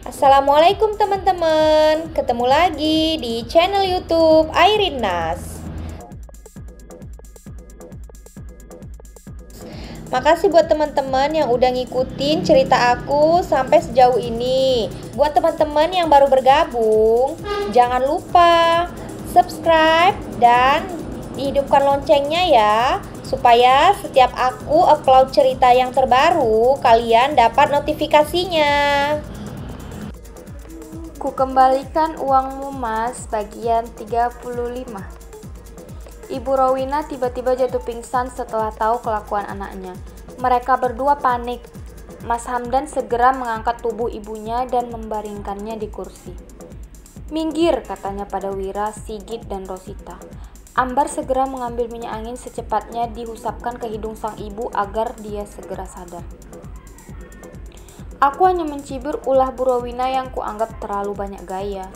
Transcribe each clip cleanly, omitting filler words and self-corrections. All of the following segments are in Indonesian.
Assalamualaikum teman-teman, ketemu lagi di channel YouTube Airin Nas. Makasih buat teman-teman yang udah ngikutin cerita aku sampai sejauh ini. Buat teman-teman yang baru bergabung, jangan lupa subscribe dan dihidupkan loncengnya ya, supaya setiap aku upload cerita yang terbaru, kalian dapat notifikasinya. Ku kembalikan uangmu mas, bagian 35. Ibu Rowina tiba-tiba jatuh pingsan setelah tahu kelakuan anaknya. Mereka berdua panik. Mas Hamdan segera mengangkat tubuh ibunya dan membaringkannya di kursi. Minggir, katanya pada Wira, Sigit, dan Rosita. Ambar segera mengambil minyak angin secepatnya dihusapkan ke hidung sang ibu agar dia segera sadar. Aku hanya mencibir ulah Bu Rowina yang kuanggap terlalu banyak gaya.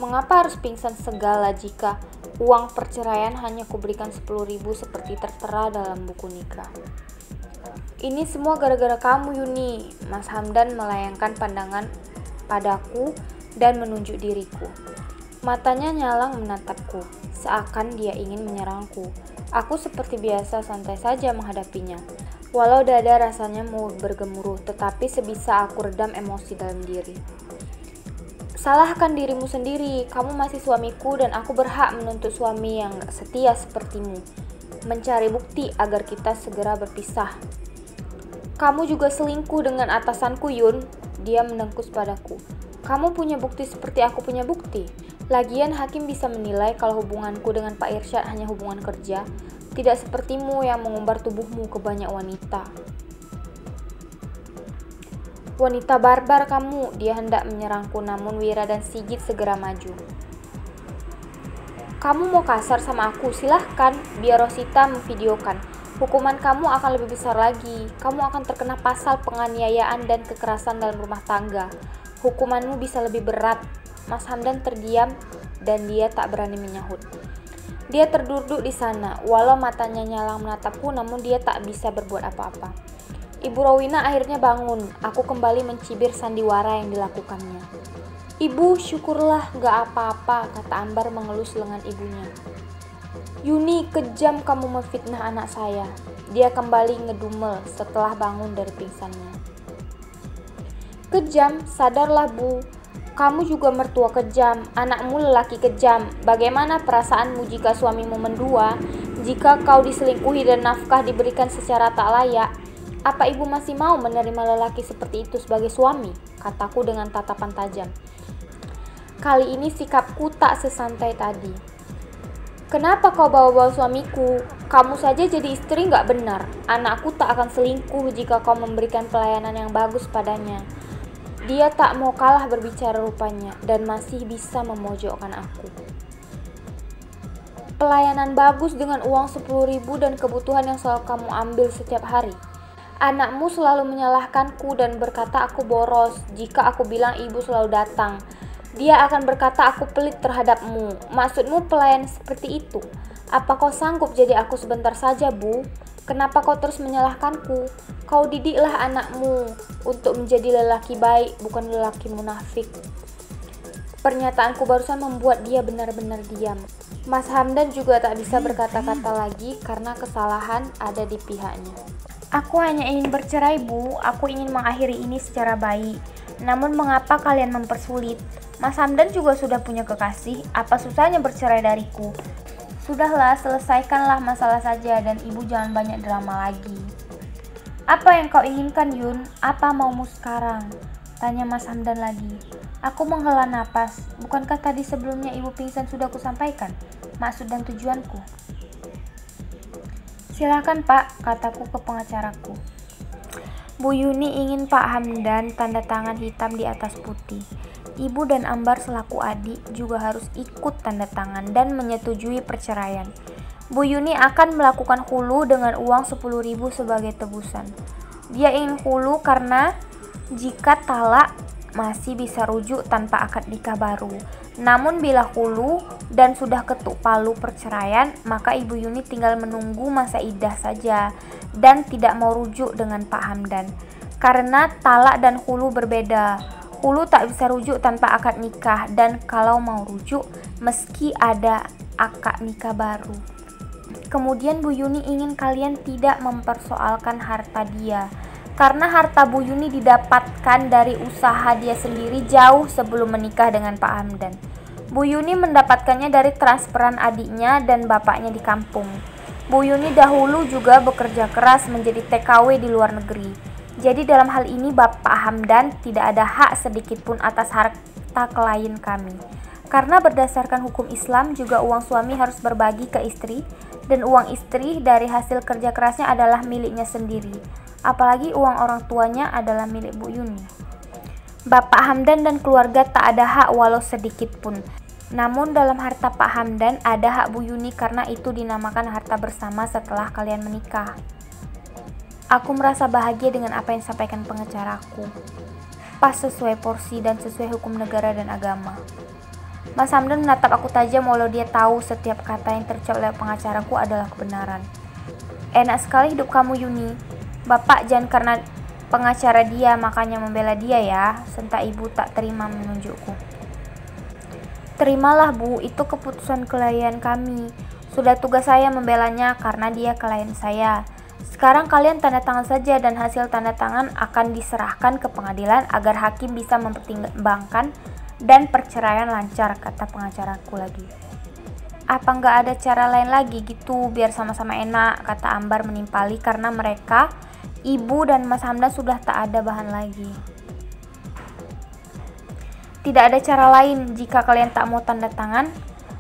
Mengapa harus pingsan segala jika uang perceraian hanya kuberikan 10.000 seperti tertera dalam buku nikah? Ini semua gara-gara kamu, Yuni. Mas Hamdan melayangkan pandangan padaku dan menunjuk diriku. Matanya nyalang menatapku, seakan dia ingin menyerangku. Aku seperti biasa santai saja menghadapinya. Walau dada rasanya mau bergemuruh, tetapi sebisa aku redam emosi dalam diri. Salahkan dirimu sendiri, kamu masih suamiku dan aku berhak menuntut suami yang gak setia sepertimu. Mencari bukti agar kita segera berpisah. Kamu juga selingkuh dengan atasanku, Yun. Dia mendengkus padaku. Kamu punya bukti seperti aku punya bukti. Lagian hakim bisa menilai kalau hubunganku dengan Pak Irsyad hanya hubungan kerja. Tidak sepertimu yang mengumbar tubuhmu ke banyak wanita. Wanita barbar kamu, dia hendak menyerangku namun Wira dan Sigit segera maju. Kamu mau kasar sama aku, silahkan, biar Rosita memvideokan. Hukuman kamu akan lebih besar lagi, kamu akan terkena pasal penganiayaan dan kekerasan dalam rumah tangga. Hukumanmu bisa lebih berat. Mas Hamdan terdiam dan dia tak berani menyahut. Dia terduduk di sana, walau matanya nyalang menatapku namun dia tak bisa berbuat apa-apa. Ibu Rowina akhirnya bangun, aku kembali mencibir sandiwara yang dilakukannya. Ibu, syukurlah gak apa-apa, kata Ambar mengelus lengan ibunya. Yuni, kejam kamu memfitnah anak saya. Dia kembali ngedumel setelah bangun dari pingsannya. Kejam, sadarlah Bu. Kamu juga mertua kejam, anakmu lelaki kejam. Bagaimana perasaanmu jika suamimu mendua? Jika kau diselingkuhi dan nafkah diberikan secara tak layak, apa ibu masih mau menerima lelaki seperti itu sebagai suami? Kataku dengan tatapan tajam. Kali ini sikapku tak sesantai tadi. Kenapa kau bawa-bawa suamiku? Kamu saja jadi istri gak benar. Anakku tak akan selingkuh jika kau memberikan pelayanan yang bagus padanya. Dia tak mau kalah berbicara rupanya dan masih bisa memojokkan aku. Pelayanan bagus dengan uang 10.000 dan kebutuhan yang selalu kamu ambil setiap hari. Anakmu selalu menyalahkanku dan berkata aku boros jika aku bilang ibu selalu datang. Dia akan berkata aku pelit terhadapmu. Maksudmu pelayan seperti itu? Apa kau sanggup jadi aku sebentar saja, Bu? Kenapa kau terus menyalahkanku? Kau didiklah anakmu untuk menjadi lelaki baik, bukan lelaki munafik. Pernyataanku barusan membuat dia benar-benar diam. Mas Hamdan juga tak bisa berkata-kata lagi karena kesalahan ada di pihaknya. Aku hanya ingin bercerai, Bu. Aku ingin mengakhiri ini secara baik. Namun mengapa kalian mempersulit? Mas Hamdan juga sudah punya kekasih. Apa susahnya bercerai dariku? Sudahlah, selesaikanlah masalah saja dan ibu jangan banyak drama lagi. Apa yang kau inginkan, Yun? Apa maumu sekarang? Tanya Mas Hamdan lagi. Aku menghela napas. Bukankah tadi sebelumnya ibu pingsan sudah kusampaikan maksud dan tujuanku? Silakan Pak, kataku ke pengacaraku. Bu Yuni ingin Pak Hamdan tanda tangan hitam di atas putih. Ibu dan Ambar selaku adik juga harus ikut tanda tangan dan menyetujui perceraian. Bu Yuni akan melakukan hulu dengan uang 10.000 sebagai tebusan. Dia ingin hulu karena jika talak masih bisa rujuk tanpa akad nikah baru. Namun bila hulu dan sudah ketuk palu perceraian, maka Ibu Yuni tinggal menunggu masa iddah saja dan tidak mau rujuk dengan Pak Hamdan. Karena talak dan hulu berbeda. Hulu tak bisa rujuk tanpa akad nikah, dan kalau mau rujuk, meski ada akad nikah baru. Kemudian Bu Yuni ingin kalian tidak mempersoalkan harta dia, karena harta Bu Yuni didapatkan dari usaha dia sendiri jauh sebelum menikah dengan Pak Hamdan. Bu Yuni mendapatkannya dari transferan adiknya dan bapaknya di kampung. Bu Yuni dahulu juga bekerja keras menjadi TKW di luar negeri. Jadi dalam hal ini Bapak Hamdan tidak ada hak sedikit pun atas harta klien kami. Karena berdasarkan hukum Islam juga uang suami harus berbagi ke istri, dan uang istri dari hasil kerja kerasnya adalah miliknya sendiri. Apalagi uang orang tuanya adalah milik Bu Yuni. Bapak Hamdan dan keluarga tak ada hak walau sedikit pun. Namun dalam harta Pak Hamdan ada hak Bu Yuni karena itu dinamakan harta bersama setelah kalian menikah. Aku merasa bahagia dengan apa yang disampaikan pengacaraku. Pas sesuai porsi dan sesuai hukum negara dan agama. Mas Hamdan menatap aku tajam walau dia tahu setiap kata yang terucap oleh pengacaraku adalah kebenaran. Enak sekali hidup kamu Yuni. Bapak jangan karena pengacara dia makanya membela dia ya, sentak ibu tak terima menunjukku. Terimalah Bu, itu keputusan klien kami. Sudah tugas saya membelanya karena dia klien saya. Sekarang kalian tanda tangan saja dan hasil tanda tangan akan diserahkan ke pengadilan agar hakim bisa mempertimbangkan dan perceraian lancar, kata pengacaraku lagi. Apa nggak ada cara lain lagi gitu biar sama-sama enak, kata Ambar menimpali karena mereka, ibu dan Mas Hamdan sudah tak ada bahan lagi. Tidak ada cara lain, jika kalian tak mau tanda tangan,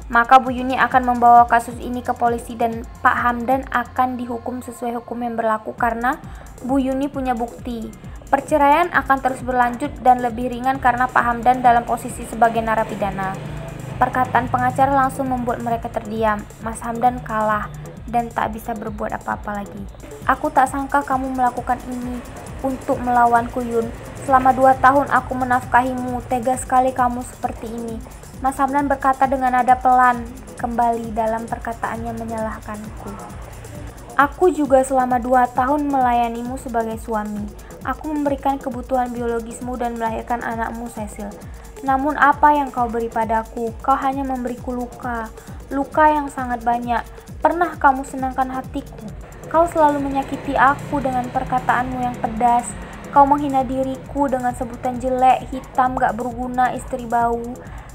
maka Bu Yuni akan membawa kasus ini ke polisi dan Pak Hamdan akan dihukum sesuai hukum yang berlaku karena Bu Yuni punya bukti. Perceraian akan terus berlanjut dan lebih ringan karena Pak Hamdan dalam posisi sebagai narapidana. Perkataan pengacara langsung membuat mereka terdiam. Mas Hamdan kalah dan tak bisa berbuat apa-apa lagi. Aku tak sangka kamu melakukan ini untuk melawanku Yun. Selama 2 tahun aku menafkahimu, tega sekali kamu seperti ini. Mas Hamdan berkata dengan nada pelan, kembali dalam perkataannya menyalahkanku. Aku juga selama 2 tahun melayanimu sebagai suami. Aku memberikan kebutuhan biologismu dan melahirkan anakmu Cecil. Namun apa yang kau beri padaku? Kau hanya memberiku luka. Luka yang sangat banyak. Pernah kamu senangkan hatiku? Kau selalu menyakiti aku dengan perkataanmu yang pedas. Kau menghina diriku dengan sebutan jelek, hitam, gak berguna, istri bau.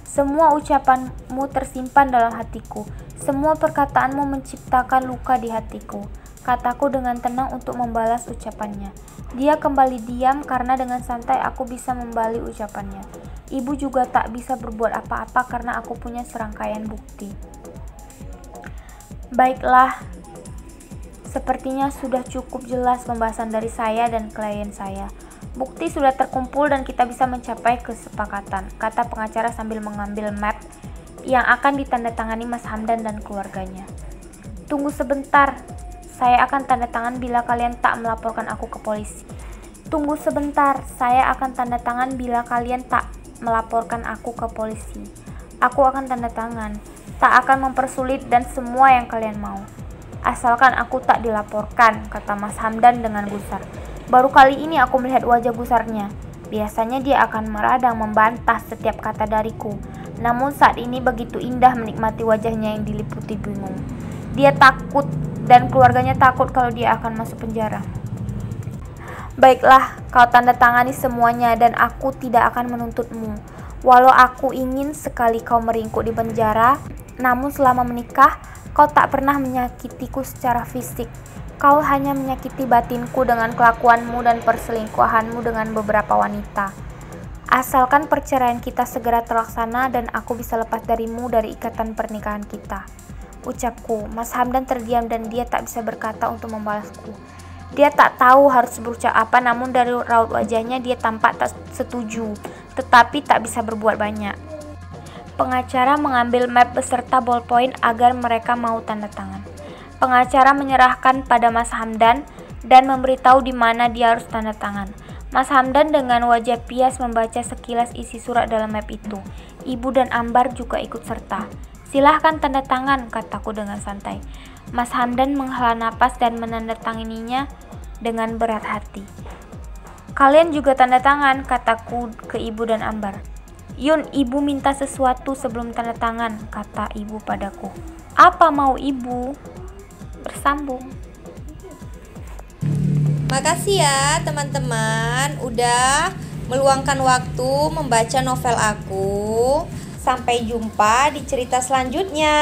Semua ucapanmu tersimpan dalam hatiku. Semua perkataanmu menciptakan luka di hatiku. Kataku dengan tenang untuk membalas ucapannya. Dia kembali diam karena dengan santai aku bisa membalik ucapannya. Ibu juga tak bisa berbuat apa-apa karena aku punya serangkaian bukti. Baiklah, sepertinya sudah cukup jelas pembahasan dari saya dan klien saya. Bukti sudah terkumpul dan kita bisa mencapai kesepakatan, kata pengacara sambil mengambil map yang akan ditandatangani Mas Hamdan dan keluarganya. Tunggu sebentar, saya akan tanda tangan bila kalian tak melaporkan aku ke polisi. Tunggu sebentar, saya akan tanda tangan bila kalian tak melaporkan aku ke polisi. Aku akan tanda tangan, tak akan mempersulit dan semua yang kalian mau. Asalkan aku tak dilaporkan, kata Mas Hamdan dengan gusar. Baru kali ini aku melihat wajah gusarnya. Biasanya dia akan meradang membantah setiap kata dariku. Namun saat ini begitu indah menikmati wajahnya yang diliputi bingung. Dia takut dan keluarganya takut kalau dia akan masuk penjara. Baiklah, kau tanda tangani semuanya dan aku tidak akan menuntutmu. Walau aku ingin sekali kau meringkuk di penjara, namun selama menikah, kau tak pernah menyakitiku secara fisik. Kau hanya menyakiti batinku dengan kelakuanmu dan perselingkuhanmu dengan beberapa wanita. Asalkan perceraian kita segera terlaksana dan aku bisa lepas darimu dari ikatan pernikahan kita. Ucapku. Mas Hamdan terdiam dan dia tak bisa berkata untuk membalasku. Dia tak tahu harus berucap apa, namun dari raut wajahnya dia tampak tak setuju, tetapi tak bisa berbuat banyak. Pengacara mengambil map beserta ballpoint agar mereka mau tanda tangan. Pengacara menyerahkan pada Mas Hamdan dan memberitahu di mana dia harus tanda tangan. Mas Hamdan dengan wajah pias membaca sekilas isi surat dalam map itu. Ibu dan Ambar juga ikut serta. Silahkan tanda tangan, kataku dengan santai. Mas Hamdan menghela napas dan menandatangininya dengan berat hati. Kalian juga tanda tangan, kataku ke ibu dan Ambar. Yun, ibu minta sesuatu sebelum tanda tangan, kata ibu padaku. Apa mau ibu? Bersambung. Makasih ya teman-teman udah meluangkan waktu membaca novel aku. Sampai jumpa di cerita selanjutnya.